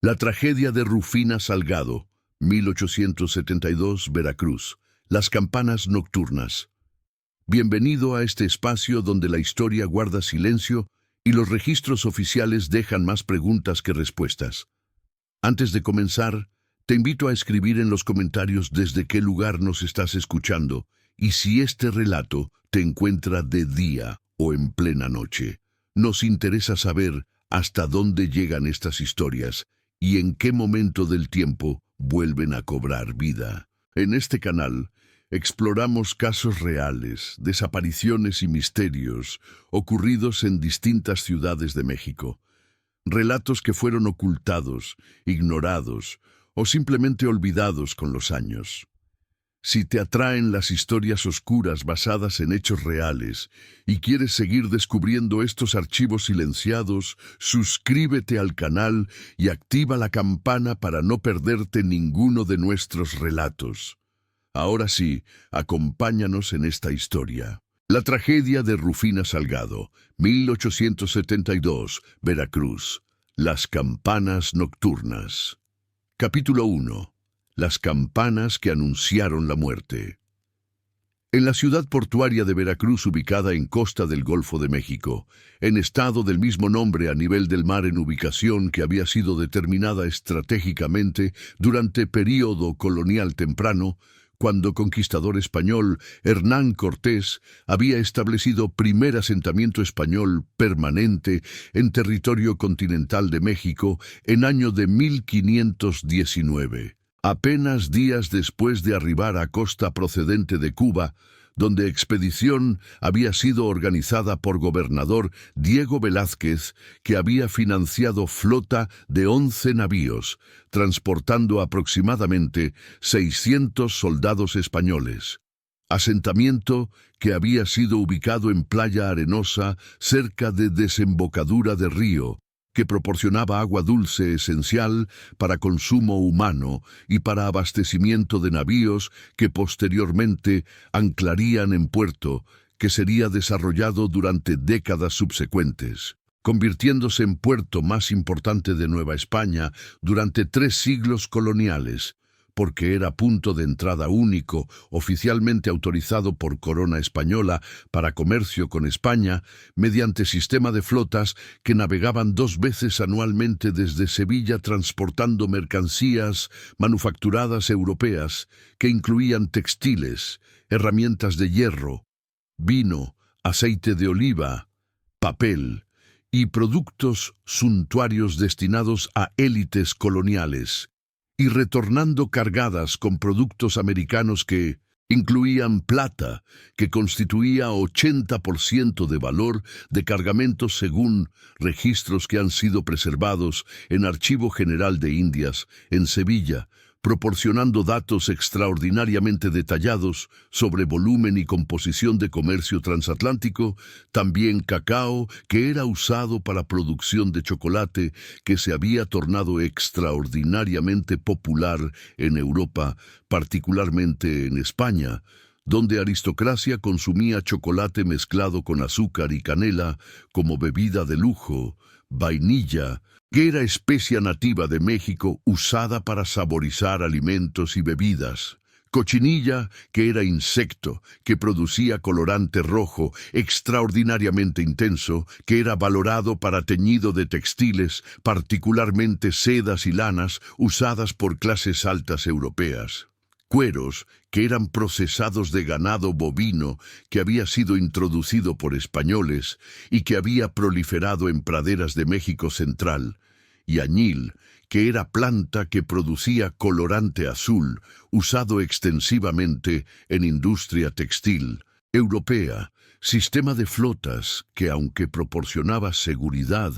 La tragedia de Rufina Salgado, 1872, Veracruz. Las campanas nocturnas. Bienvenido a este espacio donde la historia guarda silencio y los registros oficiales dejan más preguntas que respuestas. Antes de comenzar, te invito a escribir en los comentarios desde qué lugar nos estás escuchando y si este relato te encuentra de día o en plena noche. Nos interesa saber hasta dónde llegan estas historias y en qué momento del tiempo vuelven a cobrar vida. En este canal exploramos casos reales, desapariciones y misterios ocurridos en distintas ciudades de México. Relatos que fueron ocultados, ignorados o simplemente olvidados con los años. Si te atraen las historias oscuras basadas en hechos reales y quieres seguir descubriendo estos archivos silenciados, suscríbete al canal y activa la campana para no perderte ninguno de nuestros relatos. Ahora sí, acompáñanos en esta historia. La tragedia de Rufina Salgado, 1872, Veracruz. Las campanas nocturnas. Capítulo 1. Las campanas que anunciaron la muerte. En la ciudad portuaria de Veracruz, ubicada en costa del Golfo de México, en estado del mismo nombre a nivel del mar en ubicación que había sido determinada estratégicamente durante período colonial temprano, cuando conquistador español Hernán Cortés había establecido primer asentamiento español permanente en territorio continental de México en año de 1519. Apenas días después de arribar a costa procedente de Cuba, donde expedición había sido organizada por gobernador Diego Velázquez, que había financiado flota de 11 navíos, transportando aproximadamente 600 soldados españoles. Asentamiento que había sido ubicado en Playa Arenosa, cerca de desembocadura de río, que proporcionaba agua dulce esencial para consumo humano y para abastecimiento de navíos que posteriormente anclarían en puerto, que sería desarrollado durante décadas subsecuentes, convirtiéndose en puerto más importante de Nueva España durante 3 siglos coloniales, porque era punto de entrada único, oficialmente autorizado por Corona Española para comercio con España, mediante sistema de flotas que navegaban 2 veces anualmente desde Sevilla transportando mercancías manufacturadas europeas, que incluían textiles, herramientas de hierro, vino, aceite de oliva, papel y productos suntuarios destinados a élites coloniales, y retornando cargadas con productos americanos que incluían plata, que constituía 80% de valor de cargamentos según registros que han sido preservados en Archivo General de Indias, en Sevilla, proporcionando datos extraordinariamente detallados sobre volumen y composición de comercio transatlántico, también cacao, que era usado para producción de chocolate, que se había tornado extraordinariamente popular en Europa, particularmente en España, donde aristocracia consumía chocolate mezclado con azúcar y canela como bebida de lujo, vainilla, que era especia nativa de México usada para saborizar alimentos y bebidas, cochinilla, que era insecto, que producía colorante rojo extraordinariamente intenso, que era valorado para teñido de textiles, particularmente sedas y lanas usadas por clases altas europeas. Cueros, que eran procesados de ganado bovino que había sido introducido por españoles y que había proliferado en praderas de México central, y añil, que era planta que producía colorante azul, usado extensivamente en industria textil europea, sistema de flotas que, aunque proporcionaba seguridad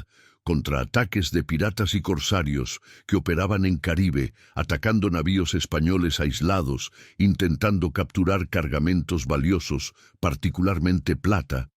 contra ataques de piratas y corsarios que operaban en Caribe, atacando navíos españoles aislados, intentando capturar cargamentos valiosos, particularmente plata,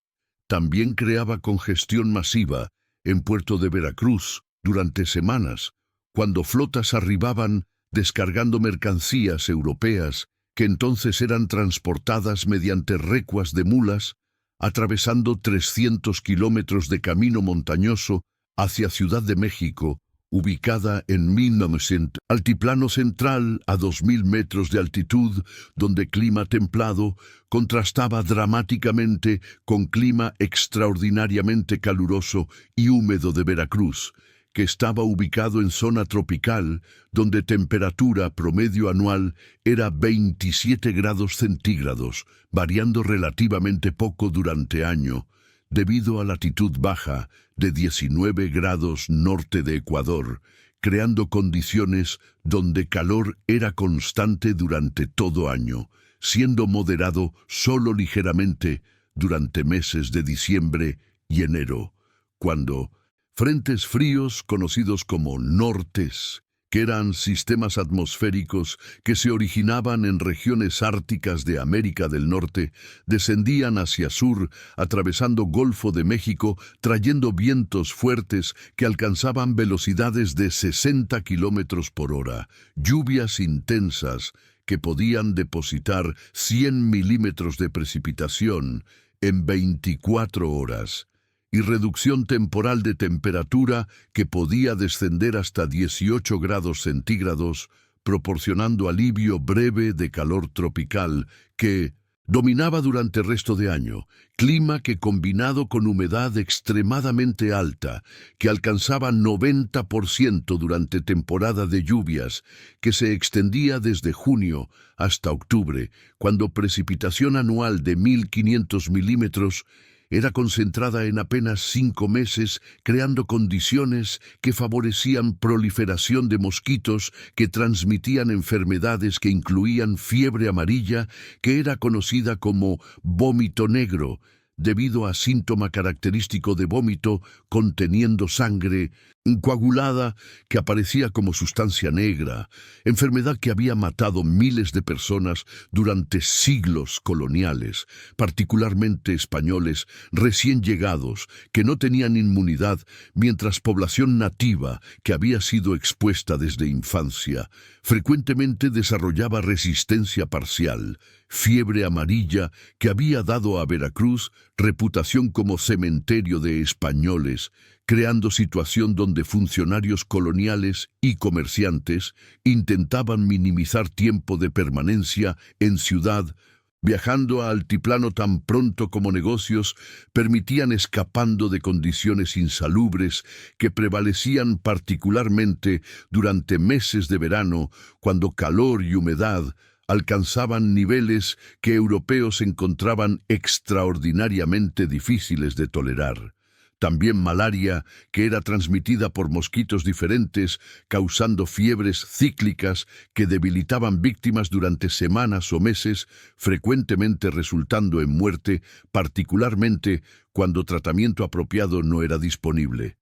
también creaba congestión masiva en Puerto de Veracruz durante semanas, cuando flotas arribaban descargando mercancías europeas que entonces eran transportadas mediante recuas de mulas, atravesando 300 kilómetros de camino montañoso hacia Ciudad de México ubicada en 1900, altiplano central a 2000 metros de altitud, donde clima templado contrastaba dramáticamente con clima extraordinariamente caluroso y húmedo de Veracruz, que estaba ubicado en zona tropical, donde temperatura promedio anual era 27 grados centígrados, variando relativamente poco durante año, debido a latitud baja de 19 grados norte de Ecuador, creando condiciones donde calor era constante durante todo año, siendo moderado solo ligeramente durante meses de diciembre y enero, cuando frentes fríos conocidos como nortes, que eran sistemas atmosféricos que se originaban en regiones árticas de América del Norte, descendían hacia sur, atravesando Golfo de México, trayendo vientos fuertes que alcanzaban velocidades de 60 kilómetros por hora, lluvias intensas que podían depositar 100 milímetros de precipitación en 24 horas. Y reducción temporal de temperatura que podía descender hasta 18 grados centígrados, proporcionando alivio breve de calor tropical que dominaba durante el resto de año, clima que combinado con humedad extremadamente alta, que alcanzaba 90% durante temporada de lluvias, que se extendía desde junio hasta octubre, cuando precipitación anual de 1.500 milímetros era concentrada en apenas 5 meses, creando condiciones que favorecían proliferación de mosquitos que transmitían enfermedades que incluían fiebre amarilla, que era conocida como vómito negro, debido a síntoma característico de vómito conteniendo sangre coagulada que aparecía como sustancia negra, enfermedad que había matado miles de personas durante siglos coloniales, particularmente españoles recién llegados que no tenían inmunidad, mientras población nativa que había sido expuesta desde infancia frecuentemente desarrollaba resistencia parcial, fiebre amarilla que había dado a Veracruz reputación como cementerio de españoles, creando situación donde funcionarios coloniales y comerciantes intentaban minimizar tiempo de permanencia en ciudad, viajando a altiplano tan pronto como negocios permitían escapando de condiciones insalubres que prevalecían particularmente durante meses de verano, cuando calor y humedad alcanzaban niveles que europeos encontraban extraordinariamente difíciles de tolerar. También malaria, que era transmitida por mosquitos diferentes, causando fiebres cíclicas que debilitaban víctimas durante semanas o meses, frecuentemente resultando en muerte, particularmente cuando tratamiento apropiado no era disponible.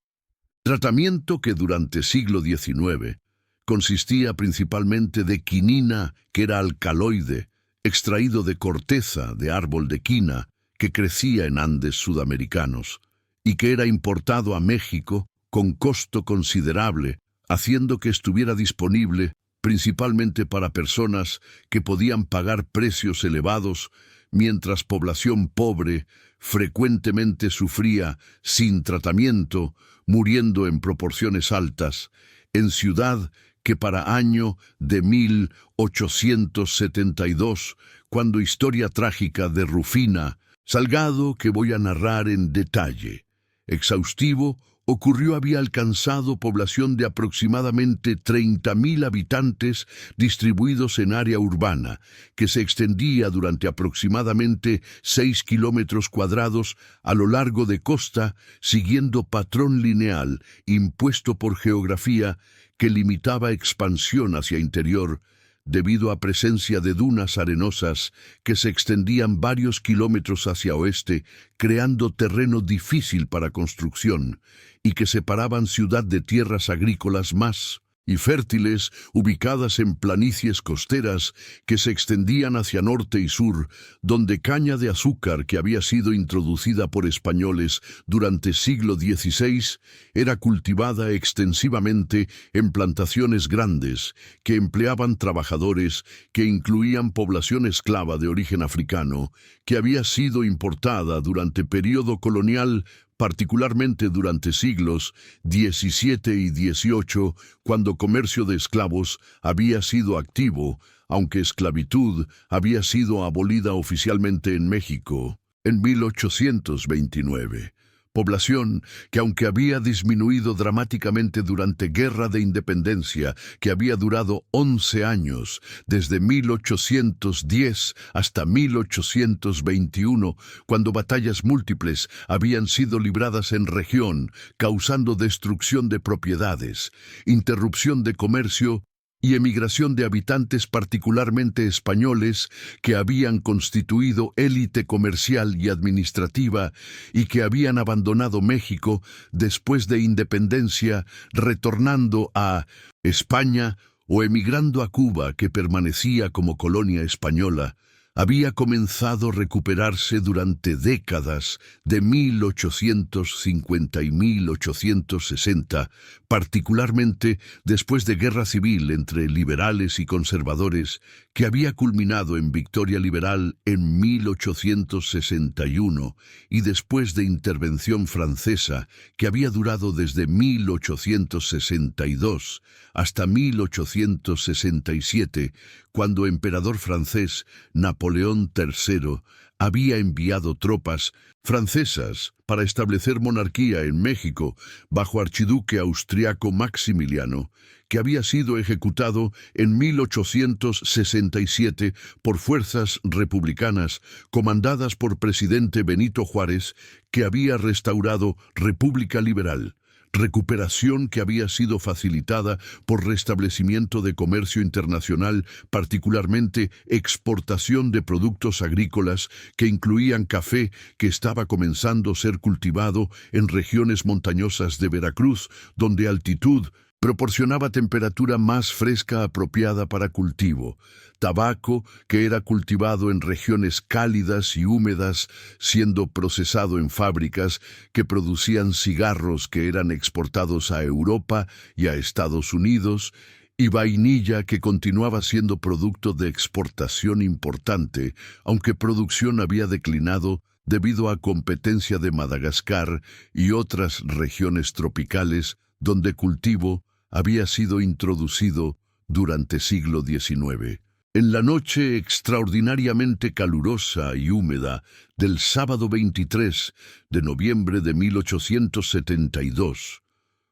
Tratamiento que durante siglo XIX consistía principalmente de quinina, que era alcaloide, extraído de corteza de árbol de quina, que crecía en Andes sudamericanos, y que era importado a México con costo considerable, haciendo que estuviera disponible principalmente para personas que podían pagar precios elevados, mientras población pobre frecuentemente sufría sin tratamiento, muriendo en proporciones altas, en ciudad que para año de 1872, cuando historia trágica de Rufina, Salgado que voy a narrar en detalle, exhaustivo, ocurrió había alcanzado población de aproximadamente 30.000 habitantes distribuidos en área urbana, que se extendía durante aproximadamente 6 kilómetros cuadrados a lo largo de costa, siguiendo patrón lineal impuesto por geografía que limitaba expansión hacia interior, debido a presencia de dunas arenosas que se extendían varios kilómetros hacia oeste, creando terreno difícil para construcción, y que separaban ciudad de tierras agrícolas más y fértiles, ubicadas en planicies costeras que se extendían hacia norte y sur, donde caña de azúcar que había sido introducida por españoles durante siglo XVI era cultivada extensivamente en plantaciones grandes que empleaban trabajadores que incluían población esclava de origen africano que había sido importada durante periodo colonial particularmente durante siglos XVII y XVIII, cuando comercio de esclavos había sido activo, aunque esclavitud había sido abolida oficialmente en México en 1829. Población que, aunque había disminuido dramáticamente durante Guerra de Independencia, que había durado 11 años, desde 1810 hasta 1821, cuando batallas múltiples habían sido libradas en región, causando destrucción de propiedades, interrupción de comercio y emigración de habitantes particularmente españoles que habían constituido élite comercial y administrativa y que habían abandonado México después de independencia, retornando a España o emigrando a Cuba, que permanecía como colonia española, había comenzado a recuperarse durante décadas de 1850 y 1860, particularmente después de guerra civil entre liberales y conservadores, que había culminado en victoria liberal en 1861, y después de intervención francesa, que había durado desde 1862 hasta 1867, cuando emperador francés Napoleón III había enviado tropas francesas para establecer monarquía en México bajo archiduque austriaco Maximiliano, que había sido ejecutado en 1867 por fuerzas republicanas comandadas por presidente Benito Juárez, que había restaurado República Liberal. Recuperación que había sido facilitada por restablecimiento de comercio internacional, particularmente exportación de productos agrícolas que incluían café, que estaba comenzando a ser cultivado en regiones montañosas de Veracruz, donde altitud proporcionaba temperatura más fresca apropiada para cultivo, tabaco que era cultivado en regiones cálidas y húmedas, siendo procesado en fábricas que producían cigarros que eran exportados a Europa y a Estados Unidos, y vainilla que continuaba siendo producto de exportación importante, aunque producción había declinado debido a competencia de Madagascar y otras regiones tropicales donde cultivo había sido introducido durante siglo XIX. En la noche extraordinariamente calurosa y húmeda del sábado 23 de noviembre de 1872,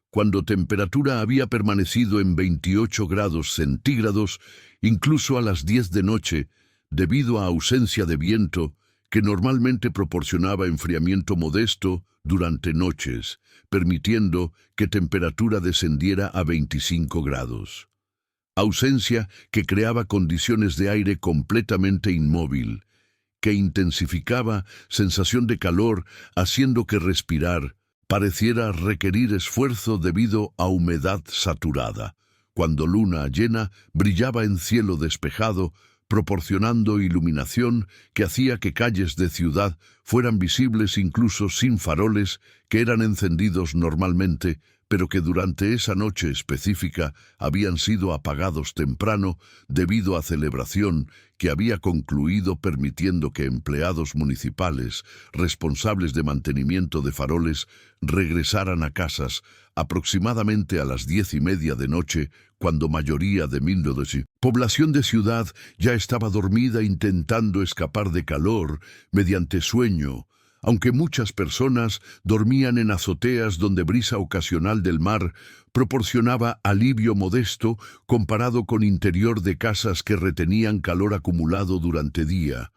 cuando temperatura había permanecido en 28 grados centígrados, incluso a las 10 de noche, debido a ausencia de viento, que normalmente proporcionaba enfriamiento modesto durante noches, permitiendo que temperatura descendiera a 25 grados. Ausencia que creaba condiciones de aire completamente inmóvil, que intensificaba sensación de calor, haciendo que respirar pareciera requerir esfuerzo debido a humedad saturada, cuando luna llena brillaba en cielo despejado, proporcionando iluminación que hacía que calles de ciudad fueran visibles incluso sin faroles que eran encendidos normalmente, pero que durante esa noche específica habían sido apagados temprano debido a celebración que había concluido, permitiendo que empleados municipales responsables de mantenimiento de faroles regresaran a casas aproximadamente a las 10:30 de noche, cuando mayoría de población de ciudad ya estaba dormida intentando escapar de calor mediante sueño, aunque muchas personas dormían en azoteas donde brisa ocasional del mar proporcionaba alivio modesto comparado con interior de casas que retenían calor acumulado durante día.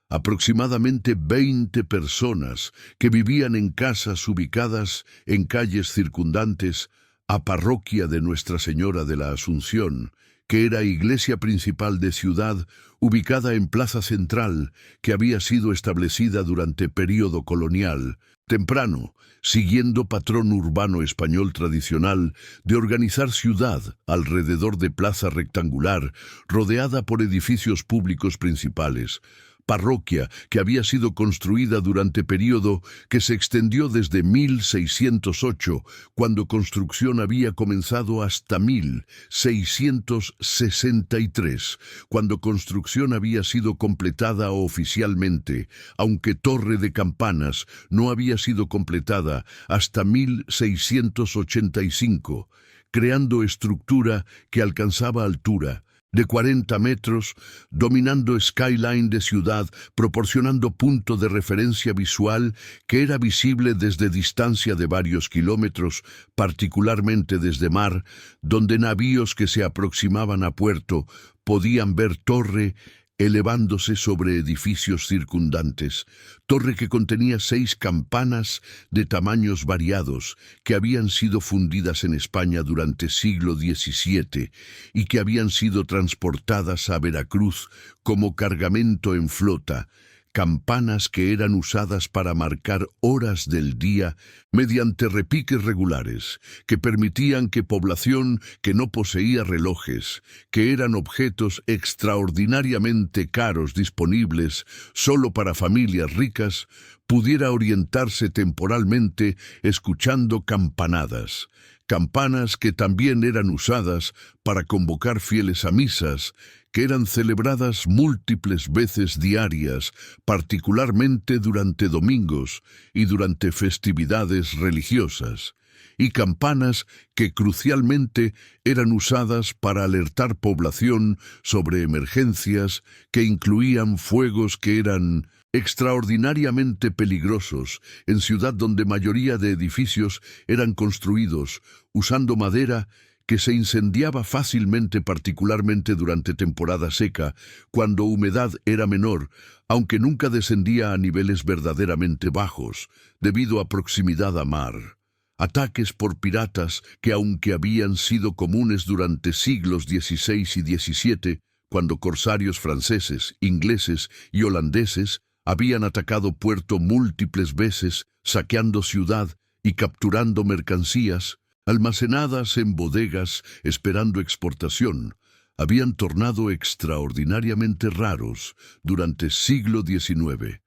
Aproximadamente 20 personas que vivían en casas ubicadas en calles circundantes a parroquia de Nuestra Señora de la Asunción, que era iglesia principal de ciudad, ubicada en Plaza Central, que había sido establecida durante período colonial, temprano, siguiendo patrón urbano español tradicional de organizar ciudad alrededor de plaza rectangular, rodeada por edificios públicos principales, parroquia que había sido construida durante período que se extendió desde 1608, cuando construcción había comenzado, hasta 1663, cuando construcción había sido completada oficialmente, aunque Torre de Campanas no había sido completada hasta 1685, creando estructura que alcanzaba altura de 40 metros, dominando skyline de ciudad, proporcionando punto de referencia visual que era visible desde distancia de varios kilómetros, particularmente desde mar, donde navíos que se aproximaban a puerto podían ver torre elevándose sobre edificios circundantes, torre que contenía 6 campanas de tamaños variados que habían sido fundidas en España durante siglo XVII y que habían sido transportadas a Veracruz como cargamento en flota, campanas que eran usadas para marcar horas del día mediante repiques regulares, que permitían que población que no poseía relojes, que eran objetos extraordinariamente caros disponibles solo para familias ricas, pudiera orientarse temporalmente escuchando campanadas. Campanas que también eran usadas para convocar fieles a misas, que eran celebradas múltiples veces diarias, particularmente durante domingos y durante festividades religiosas, y campanas que crucialmente eran usadas para alertar población sobre emergencias que incluían fuegos que eran extraordinariamente peligrosos en ciudad donde mayoría de edificios eran construidos usando madera que se incendiaba fácilmente, particularmente durante temporada seca, cuando humedad era menor, aunque nunca descendía a niveles verdaderamente bajos, debido a proximidad a mar. Ataques por piratas que, aunque habían sido comunes durante siglos XVI y XVII, cuando corsarios franceses, ingleses y holandeses habían atacado puerto múltiples veces, saqueando ciudad y capturando mercancías, almacenadas en bodegas esperando exportación, habían tornado extraordinariamente raros durante siglo XIX,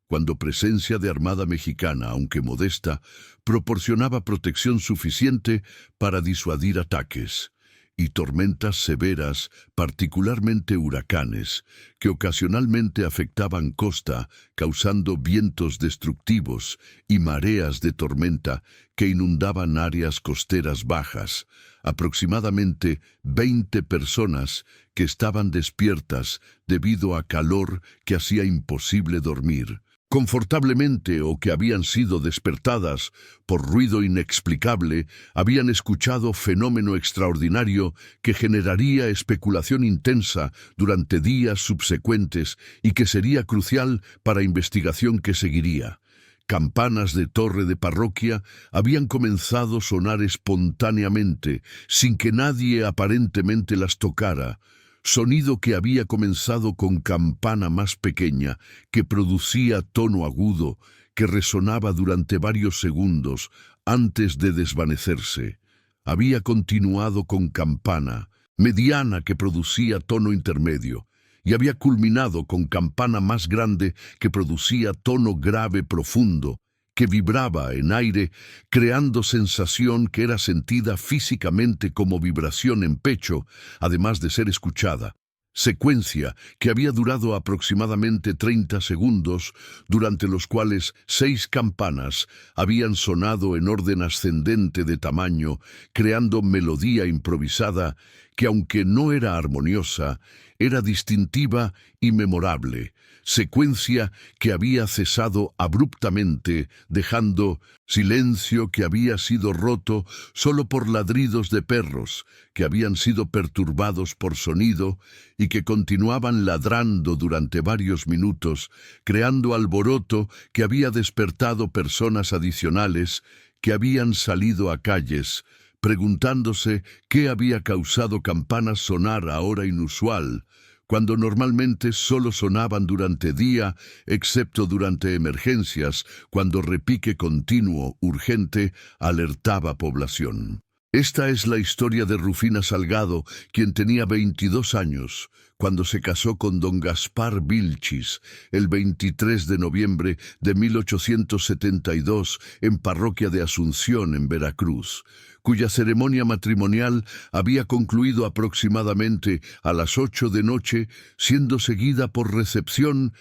cuando presencia de armada mexicana, aunque modesta, proporcionaba protección suficiente para disuadir ataques, y tormentas severas, particularmente huracanes, que ocasionalmente afectaban costa, causando vientos destructivos y mareas de tormenta que inundaban áreas costeras bajas. Aproximadamente 20 personas que estaban despiertas debido a calor que hacía imposible dormir confortablemente, o que habían sido despertadas por ruido inexplicable, habían escuchado fenómeno extraordinario que generaría especulación intensa durante días subsecuentes y que sería crucial para investigación que seguiría. Campanas de torre de parroquia habían comenzado a sonar espontáneamente, sin que nadie aparentemente las tocara. Sonido que había comenzado con campana más pequeña, que producía tono agudo, que resonaba durante varios segundos antes de desvanecerse. Había continuado con campana mediana que producía tono intermedio, y había culminado con campana más grande que producía tono grave profundo, que vibraba en aire, creando sensación que era sentida físicamente como vibración en pecho, además de ser escuchada. Secuencia que había durado aproximadamente 30 segundos, durante los cuales 6 campanas habían sonado en orden ascendente de tamaño, creando melodía improvisada que, aunque no era armoniosa, era distintiva y memorable. Secuencia que había cesado abruptamente, dejando silencio que había sido roto solo por ladridos de perros que habían sido perturbados por sonido y que continuaban ladrando durante varios minutos, creando alboroto que había despertado personas adicionales que habían salido a calles, preguntándose qué había causado campanas sonar a hora inusual, cuando normalmente solo sonaban durante día, excepto durante emergencias, cuando repique continuo, urgente, alertaba población. Esta es la historia de Rufina Salgado, quien tenía 22 años, cuando se casó con don Gaspar Vilchis, el 23 de noviembre de 1872, en Parroquia de Asunción, en Veracruz, cuya ceremonia matrimonial había concluido aproximadamente a las 8 de noche, siendo seguida por recepción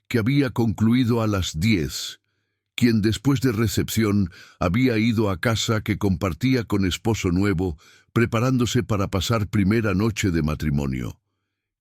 que había concluido a las 10. Quien después de recepción había ido a casa que compartía con esposo nuevo, preparándose para pasar primera noche de matrimonio.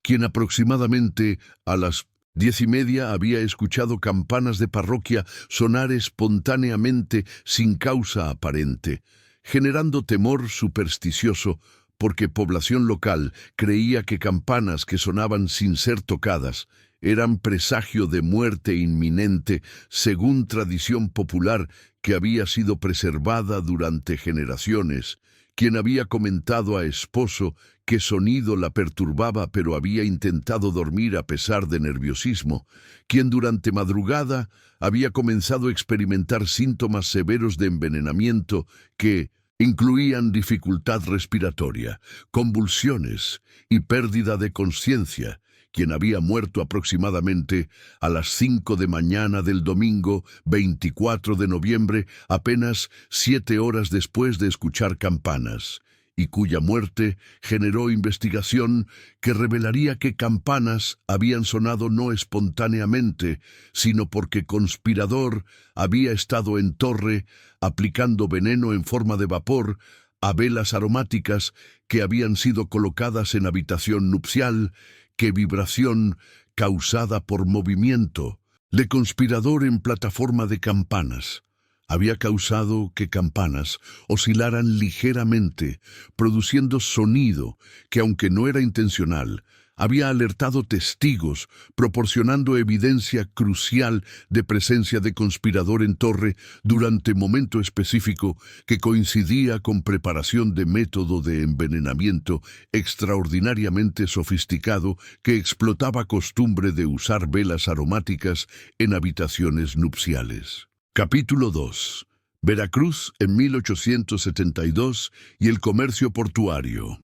Quien aproximadamente a las 10:30 había escuchado campanas de parroquia sonar espontáneamente sin causa aparente, generando temor supersticioso, porque población local creía que campanas que sonaban sin ser tocadas eran presagio de muerte inminente, según tradición popular que había sido preservada durante generaciones. Quien había comentado a esposo que sonido la perturbaba, pero había intentado dormir a pesar de nerviosismo. Quien durante madrugada había comenzado a experimentar síntomas severos de envenenamiento que incluían dificultad respiratoria, convulsiones y pérdida de conciencia, quien había muerto aproximadamente a las 5 de mañana del domingo 24 de noviembre, apenas 7 horas después de escuchar campanas, y cuya muerte generó investigación que revelaría que campanas habían sonado no espontáneamente, sino porque conspirador había estado en torre aplicando veneno en forma de vapor a velas aromáticas que habían sido colocadas en habitación nupcial, que vibración causada por movimiento de conspirador en plataforma de campanas había causado que campanas oscilaran ligeramente, produciendo sonido que, aunque no era intencional, había alertado testigos, proporcionando evidencia crucial de presencia de conspirador en torre durante momento específico que coincidía con preparación de método de envenenamiento extraordinariamente sofisticado que explotaba costumbre de usar velas aromáticas en habitaciones nupciales. Capítulo 2. Veracruz en 1872 y el comercio portuario.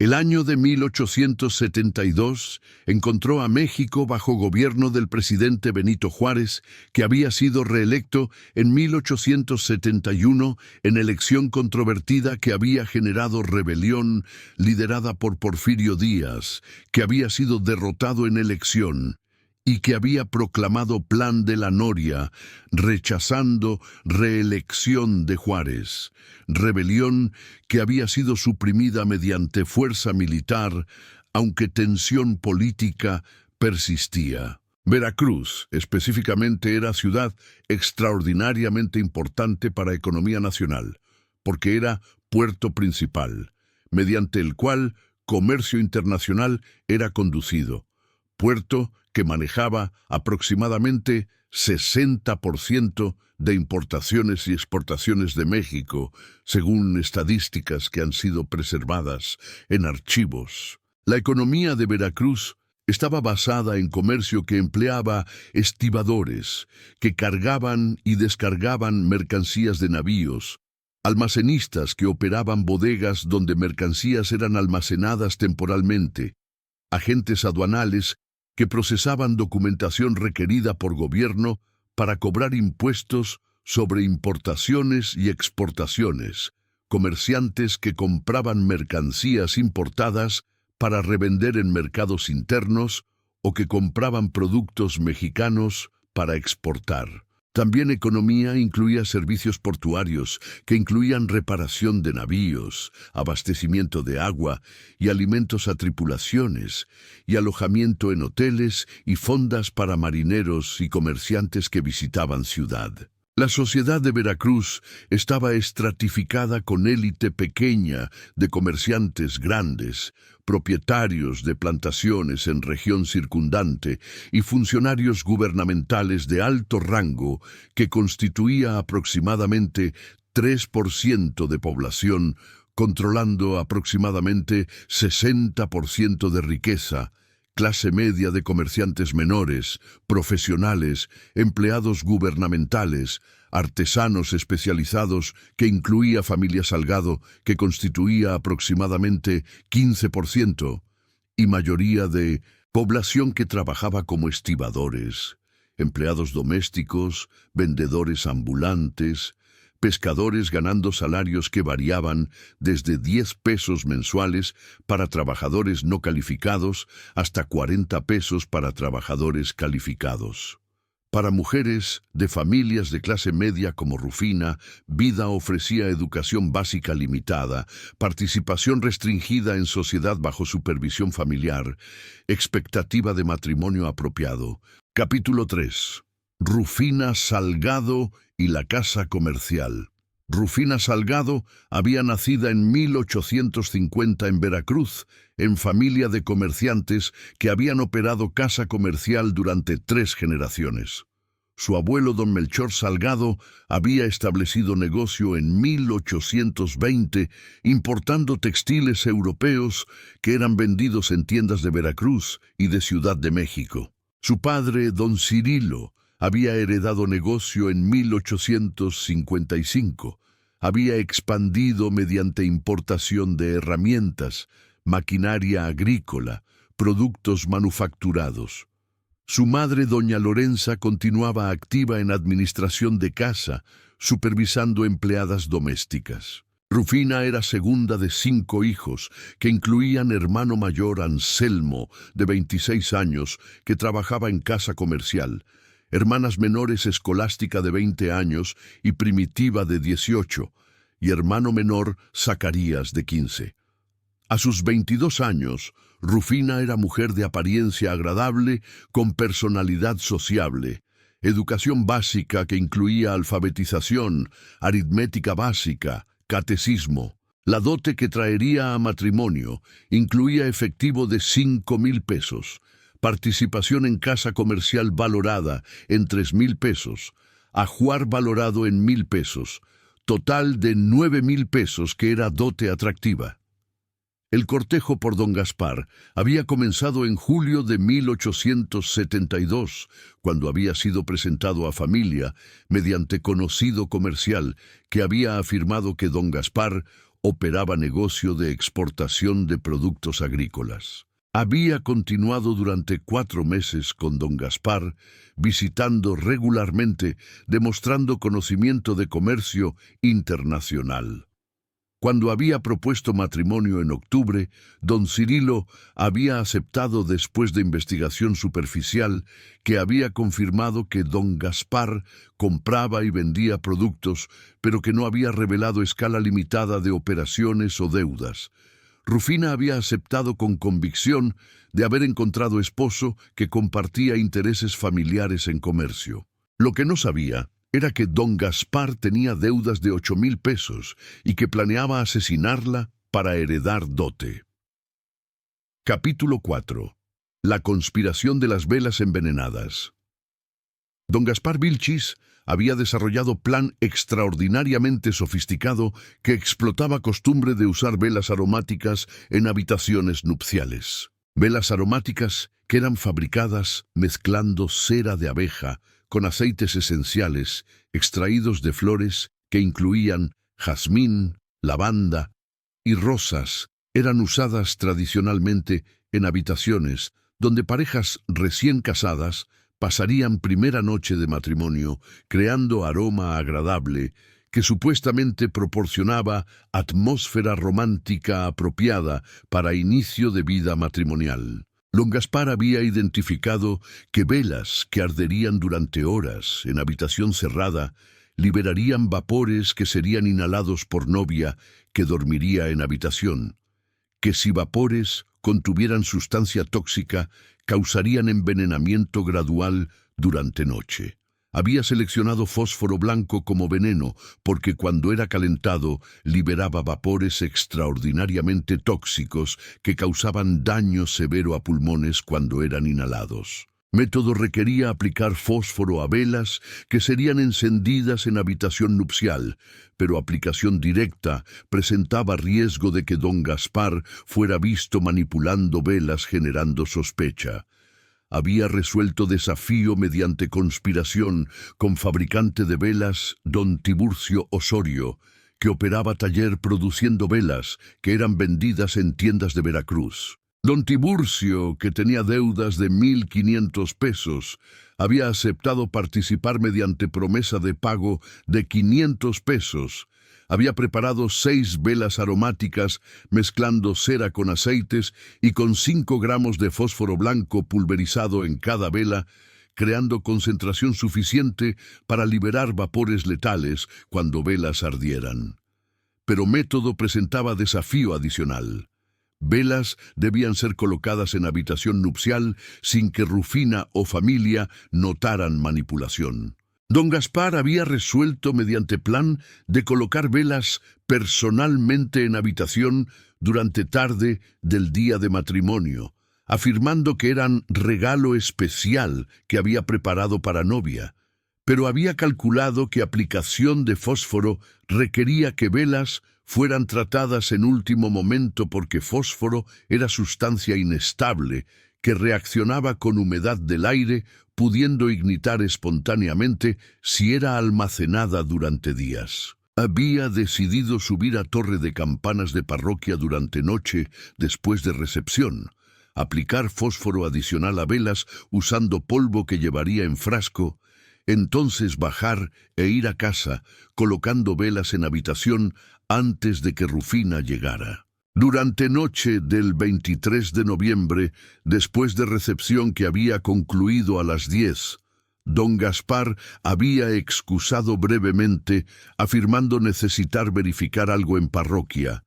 El año de 1872 encontró a México bajo gobierno del presidente Benito Juárez, que había sido reelecto en 1871 en elección controvertida que había generado rebelión liderada por Porfirio Díaz, que había sido derrotado en elección y que había proclamado Plan de la Noria, rechazando reelección de Juárez, rebelión que había sido suprimida mediante fuerza militar, aunque tensión política persistía. Veracruz, específicamente, era ciudad extraordinariamente importante para la economía nacional, porque era puerto principal, mediante el cual comercio internacional era conducido. Puerto que manejaba aproximadamente 60% de importaciones y exportaciones de México, según estadísticas que han sido preservadas en archivos. La economía de Veracruz estaba basada en comercio que empleaba estibadores, que cargaban y descargaban mercancías de navíos, almacenistas que operaban bodegas donde mercancías eran almacenadas temporalmente, agentes aduanales que procesaban documentación requerida por gobierno para cobrar impuestos sobre importaciones y exportaciones, comerciantes que compraban mercancías importadas para revender en mercados internos o que compraban productos mexicanos para exportar. También economía incluía servicios portuarios, que incluían reparación de navíos, abastecimiento de agua y alimentos a tripulaciones, y alojamiento en hoteles y fondas para marineros y comerciantes que visitaban ciudad. La sociedad de Veracruz estaba estratificada con élite pequeña de comerciantes grandes, propietarios de plantaciones en región circundante y funcionarios gubernamentales de alto rango que constituía aproximadamente 3% de población, controlando aproximadamente 60% de riqueza, clase media de comerciantes menores, profesionales, empleados gubernamentales, artesanos especializados que incluía familia Salgado, que constituía aproximadamente 15%, y mayoría de población que trabajaba como estibadores, empleados domésticos, vendedores ambulantes, pescadores ganando salarios que variaban desde 10 pesos mensuales para trabajadores no calificados hasta 40 pesos para trabajadores calificados. Para mujeres de familias de clase media como Rufina, Vida ofrecía educación básica limitada, participación restringida en sociedad bajo supervisión familiar, expectativa de matrimonio apropiado. Capítulo 3. Rufina Salgado y la casa comercial. Rufina Salgado había nacido en 1850 en Veracruz, en familia de comerciantes que habían operado casa comercial durante 3 generaciones. Su abuelo don Melchor Salgado había establecido negocio en 1820 importando textiles europeos que eran vendidos en tiendas de Veracruz y de Ciudad de México. Su padre, don Cirilo, había heredado negocio en 1855. Había expandido mediante importación de herramientas, maquinaria agrícola, productos manufacturados. Su madre, doña Lorenza, continuaba activa en administración de casa, supervisando empleadas domésticas. Rufina era segunda de 5 hijos, que incluían hermano mayor Anselmo, de 26 años, que trabajaba en casa comercial, hermanas menores Escolástica de 20 años y Primitiva de 18, y hermano menor Zacarías de 15. A sus 22 años, Rufina era mujer de apariencia agradable, con personalidad sociable, educación básica que incluía alfabetización, aritmética básica, catecismo. La dote que traería a matrimonio incluía efectivo de 5,000 pesos, participación en casa comercial valorada en 3,000 pesos, ajuar valorado en 1,000 pesos, total de 9,000 pesos que era dote atractiva. El cortejo por don Gaspar había comenzado en julio de 1872, cuando había sido presentado a familia mediante conocido comercial que había afirmado que don Gaspar operaba negocio de exportación de productos agrícolas. Había continuado durante 4 meses con don Gaspar, visitando regularmente, demostrando conocimiento de comercio internacional. Cuando había propuesto matrimonio en octubre, don Cirilo había aceptado después de investigación superficial que había confirmado que don Gaspar compraba y vendía productos, pero que no había revelado escala limitada de operaciones o deudas. Rufina había aceptado con convicción de haber encontrado esposo que compartía intereses familiares en comercio. Lo que no sabía era que don Gaspar tenía deudas de 8,000 pesos y que planeaba asesinarla para heredar dote. Capítulo 4. La conspiración de las velas envenenadas. Don Gaspar Vilchis había desarrollado plan extraordinariamente sofisticado que explotaba costumbre de usar velas aromáticas en habitaciones nupciales. Velas aromáticas que eran fabricadas mezclando cera de abeja con aceites esenciales extraídos de flores que incluían jazmín, lavanda y rosas, eran usadas tradicionalmente en habitaciones donde parejas recién casadas pasarían primera noche de matrimonio, creando aroma agradable que supuestamente proporcionaba atmósfera romántica apropiada para inicio de vida matrimonial. Don Gaspar había identificado que velas que arderían durante horas en habitación cerrada liberarían vapores que serían inhalados por novia que dormiría en habitación, que si vapores contuvieran sustancia tóxica causarían envenenamiento gradual durante noche. Había seleccionado fósforo blanco como veneno porque cuando era calentado liberaba vapores extraordinariamente tóxicos que causaban daño severo a pulmones cuando eran inhalados. Método requería aplicar fósforo a velas que serían encendidas en habitación nupcial, pero aplicación directa presentaba riesgo de que don Gaspar fuera visto manipulando velas generando sospecha. había resuelto desafío mediante conspiración con fabricante de velas don Tiburcio Osorio, que operaba taller produciendo velas que eran vendidas en tiendas de Veracruz. Don Tiburcio, que tenía deudas de 1,500 pesos, había aceptado participar mediante promesa de pago de 500 pesos. Había preparado 6 velas aromáticas mezclando cera con aceites y con 5 gramos de fósforo blanco pulverizado en cada vela, creando concentración suficiente para liberar vapores letales cuando velas ardieran. Pero método presentaba desafío adicional. Velas debían ser colocadas en habitación nupcial sin que Rufina o familia notaran manipulación. Don Gaspar había resuelto mediante plan de colocar velas personalmente en habitación durante tarde del día de matrimonio, afirmando que eran regalo especial que había preparado para novia, pero había calculado que aplicación de fósforo requería que velas fueran tratadas en último momento porque fósforo era sustancia inestable que reaccionaba con humedad del aire, pudiendo ignitar espontáneamente si era almacenada durante días. Había decidido subir a torre de campanas de parroquia durante noche después de recepción, aplicar fósforo adicional a velas usando polvo que llevaría en frasco, entonces bajar e ir a casa colocando velas en habitación antes de que Rufina llegara. Durante noche del 23 de noviembre, después de recepción que había concluido a las 10, don Gaspar había excusado brevemente, afirmando necesitar verificar algo en parroquia.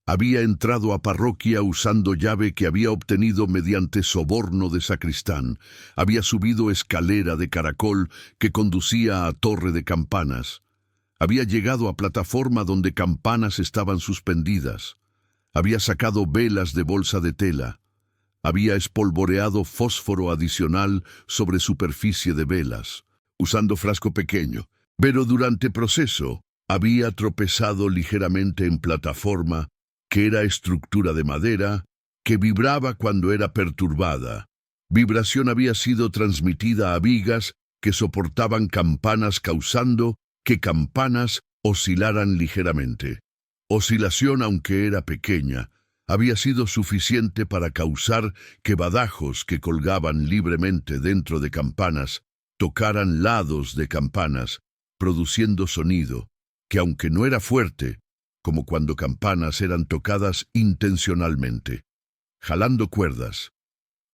Había entrado a parroquia usando llave que había obtenido mediante soborno de sacristán. Había subido escalera de caracol que conducía a torre de campanas. Había llegado a plataforma donde campanas estaban suspendidas. Había sacado velas de bolsa de tela. Había espolvoreado fósforo adicional sobre superficie de velas, usando frasco pequeño. Pero durante proceso, había tropezado ligeramente en plataforma, que era estructura de madera, que vibraba cuando era perturbada. Vibración había sido transmitida a vigas que soportaban campanas, causando que campanas oscilaran ligeramente. Oscilación, aunque era pequeña, había sido suficiente para causar que badajos que colgaban libremente dentro de campanas tocaran lados de campanas, produciendo sonido, que aunque no era fuerte, como cuando campanas eran tocadas intencionalmente, jalando cuerdas,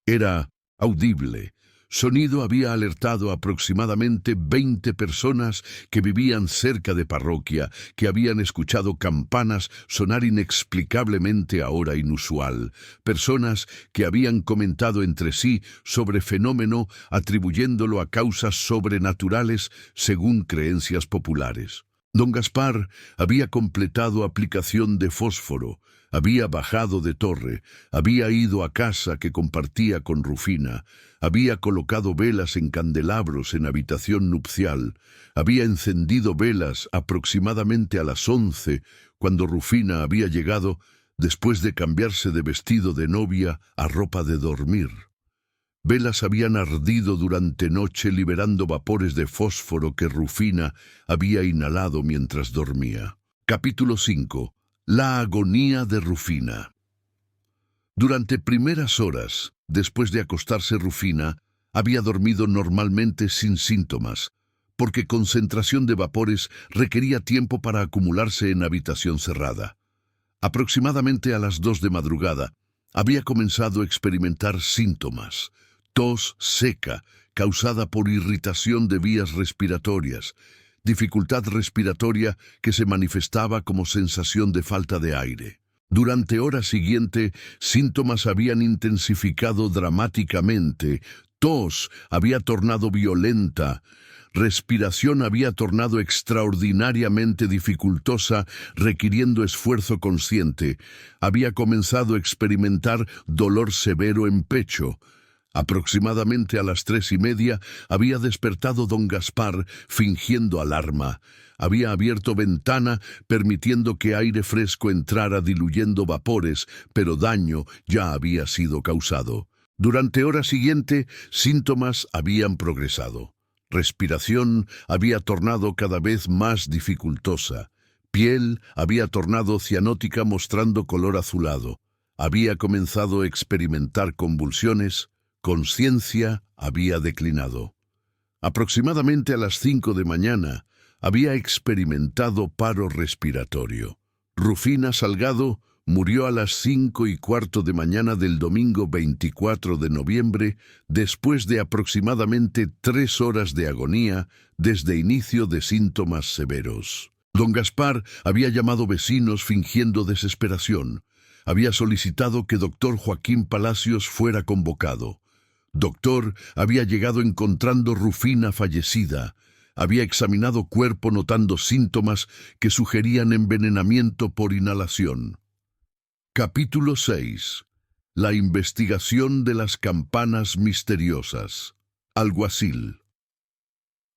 era audible. Sonido había alertado a aproximadamente 20 personas que vivían cerca de parroquia, que habían escuchado campanas sonar inexplicablemente a hora inusual. Personas que habían comentado entre sí sobre fenómeno atribuyéndolo a causas sobrenaturales según creencias populares. Don Gaspar había completado aplicación de fósforo, había bajado de torre, había ido a casa que compartía con Rufina, había colocado velas en candelabros en habitación nupcial, había encendido velas aproximadamente a las 11, cuando Rufina había llegado después de cambiarse de vestido de novia a ropa de dormir. Velas habían ardido durante noche liberando vapores de fósforo que Rufina había inhalado mientras dormía. Capítulo 5. La agonía de Rufina. Durante primeras horas, después de acostarse Rufina, había dormido normalmente sin síntomas, porque concentración de vapores requería tiempo para acumularse en habitación cerrada. Aproximadamente a las 2 de madrugada, había comenzado a experimentar síntomas: tos seca, causada por irritación de vías respiratorias, dificultad respiratoria que se manifestaba como sensación de falta de aire. Durante horas siguientes, síntomas habían intensificado dramáticamente, tos había tornado violenta, respiración había tornado extraordinariamente dificultosa, requiriendo esfuerzo consciente, había comenzado a experimentar dolor severo en pecho. Aproximadamente a las 3:30 había despertado don Gaspar fingiendo alarma. Había abierto ventana permitiendo que aire fresco entrara diluyendo vapores, pero daño ya había sido causado. Durante hora siguiente, síntomas habían progresado. Respiración había tornado cada vez más dificultosa. Piel había tornado cianótica mostrando color azulado. Había comenzado a experimentar convulsiones. Conciencia había declinado. Aproximadamente a las 5 de mañana, había experimentado paro respiratorio. Rufina Salgado murió a las 5:15 de mañana del domingo 24 de noviembre, después de aproximadamente 3 horas de agonía desde inicio de síntomas severos. Don Gaspar había llamado vecinos fingiendo desesperación. Había solicitado que doctor Joaquín Palacios fuera convocado. Doctor había llegado encontrando Rufina fallecida. Había examinado cuerpo notando síntomas que sugerían envenenamiento por inhalación. Capítulo 6. La investigación de las campanas misteriosas. Alguacil.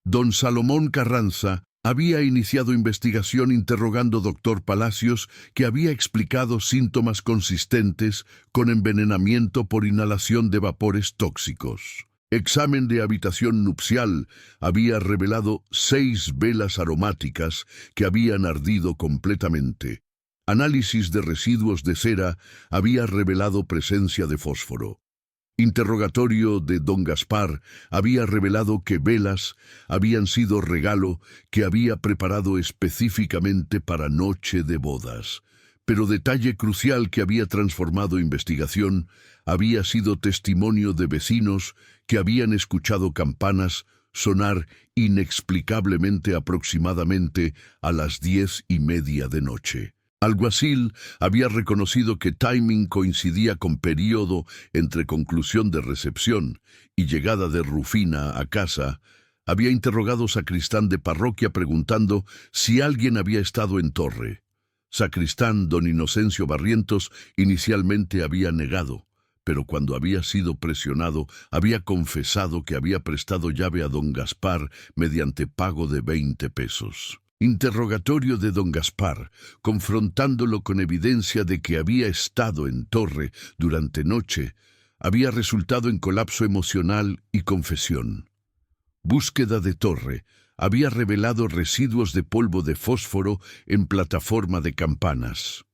Don Salomón Carranza había iniciado investigación interrogando doctor Palacios, que había explicado síntomas consistentes con envenenamiento por inhalación de vapores tóxicos. Examen de habitación nupcial había revelado 6 velas aromáticas que habían ardido completamente. Análisis de residuos de cera había revelado presencia de fósforo. Interrogatorio de don Gaspar había revelado que velas habían sido regalo que había preparado específicamente para noche de bodas. Pero detalle crucial que había transformado investigación había sido testimonio de vecinos que habían escuchado campanas sonar inexplicablemente aproximadamente a las 10:30 de noche. Alguacil había reconocido que timing coincidía con período entre conclusión de recepción y llegada de Rufina a casa. Había interrogado sacristán de parroquia preguntando si alguien había estado en torre. Sacristán don Inocencio Barrientos inicialmente había negado, pero cuando había sido presionado había confesado que había prestado llave a don Gaspar mediante pago de 20 pesos. Interrogatorio de don Gaspar, confrontándolo con evidencia de que había estado en torre durante noche, había resultado en colapso emocional y confesión. Búsqueda de torre había revelado residuos de polvo de fósforo en plataforma de campanas.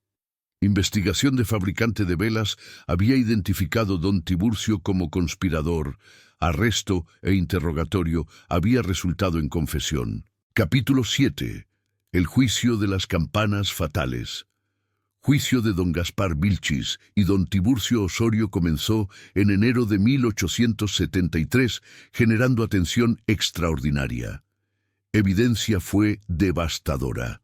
Investigación de fabricante de velas había identificado don Tiburcio como conspirador. Arresto e interrogatorio había resultado en confesión. Capítulo 7. El juicio de las campanas fatales. Juicio de don Gaspar Vilchis y don Tiburcio Osorio comenzó en enero de 1873, generando atención extraordinaria. Evidencia fue devastadora.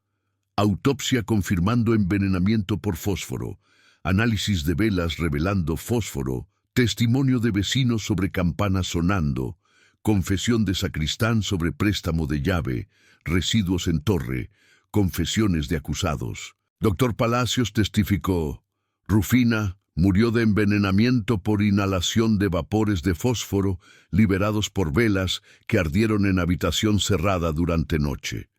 Autopsia confirmando envenenamiento por fósforo. Análisis de velas revelando fósforo. Testimonio de vecinos sobre campanas sonando. Confesión de sacristán sobre préstamo de llave, residuos en torre, confesiones de acusados. Doctor Palacios testificó: Rufina murió de envenenamiento por inhalación de vapores de fósforo liberados por velas que ardieron en habitación cerrada durante noche.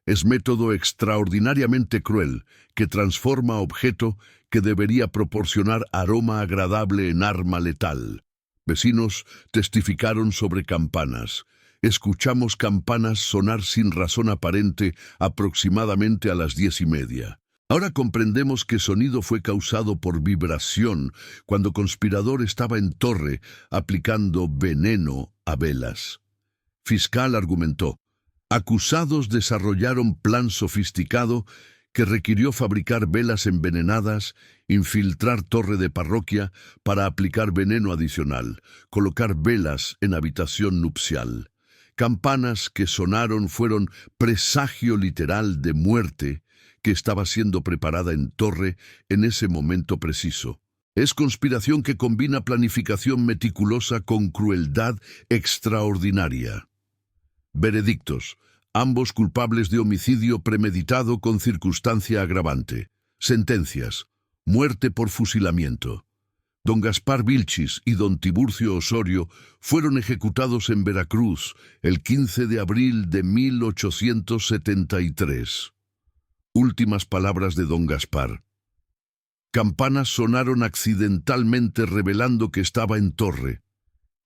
Es método extraordinariamente cruel que transforma objeto que debería proporcionar aroma agradable en arma letal. Vecinos testificaron sobre campanas. Escuchamos campanas sonar sin razón aparente aproximadamente a las 10:30. Ahora comprendemos que sonido fue causado por vibración cuando conspirador estaba en torre aplicando veneno a velas. Fiscal argumentó: acusados desarrollaron plan sofisticado que requirió fabricar velas envenenadas, infiltrar torre de parroquia para aplicar veneno adicional, colocar velas en habitación nupcial. Campanas que sonaron fueron presagio literal de muerte que estaba siendo preparada en torre en ese momento preciso. Es conspiración que combina planificación meticulosa con crueldad extraordinaria. Veredictos: ambos culpables de homicidio premeditado con circunstancia agravante. Sentencias: muerte por fusilamiento. Don Gaspar Vilchis y don Tiburcio Osorio fueron ejecutados en Veracruz el 15 de abril de 1873. Últimas palabras de don Gaspar. Campanas sonaron accidentalmente revelando que estaba en torre.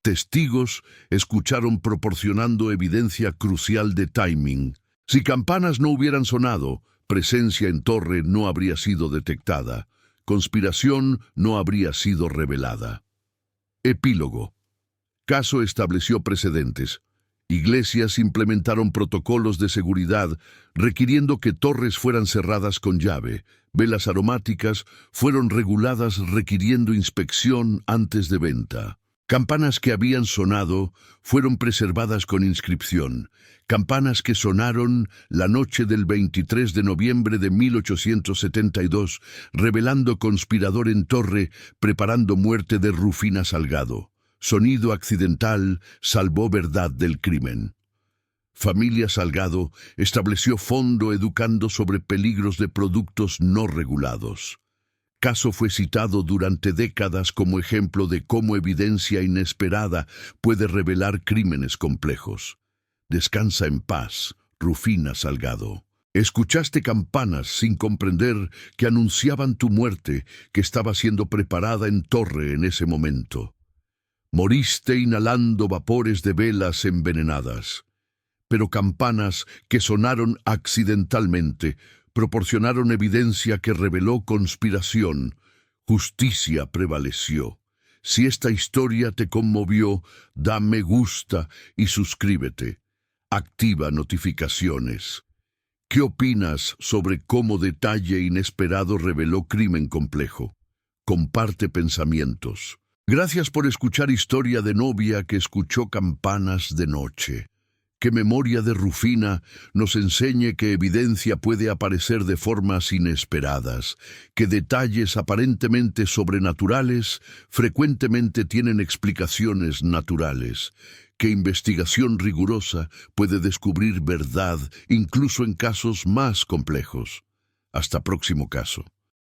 Testigos escucharon proporcionando evidencia crucial de timing. Si campanas no hubieran sonado, presencia en torre no habría sido detectada. Conspiración no habría sido revelada. Epílogo. Caso estableció precedentes. Iglesias implementaron protocolos de seguridad requiriendo que torres fueran cerradas con llave. Velas aromáticas fueron reguladas requiriendo inspección antes de venta. Campanas que habían sonado fueron preservadas con inscripción. Campanas que sonaron la noche del 23 de noviembre de 1872, revelando conspirador en torre, preparando muerte de Rufina Salgado. Sonido accidental salvó verdad del crimen. Familia Salgado estableció fondo educando sobre peligros de productos no regulados. Caso fue citado durante décadas como ejemplo de cómo evidencia inesperada puede revelar crímenes complejos. Descansa en paz, Rufina Salgado. Escuchaste campanas sin comprender que anunciaban tu muerte, que estaba siendo preparada en torre en ese momento. Moriste inhalando vapores de velas envenenadas. Pero campanas que sonaron accidentalmente proporcionaron evidencia que reveló conspiración. Justicia prevaleció. Si esta historia te conmovió, da me gusta y suscríbete. Activa notificaciones. ¿Qué opinas sobre cómo detalle inesperado reveló crimen complejo? Comparte pensamientos. Gracias por escuchar historia de novia que escuchó campanas de noche. Que memoria de Rufina nos enseñe que evidencia puede aparecer de formas inesperadas, que detalles aparentemente sobrenaturales frecuentemente tienen explicaciones naturales, que investigación rigurosa puede descubrir verdad incluso en casos más complejos. Hasta próximo caso.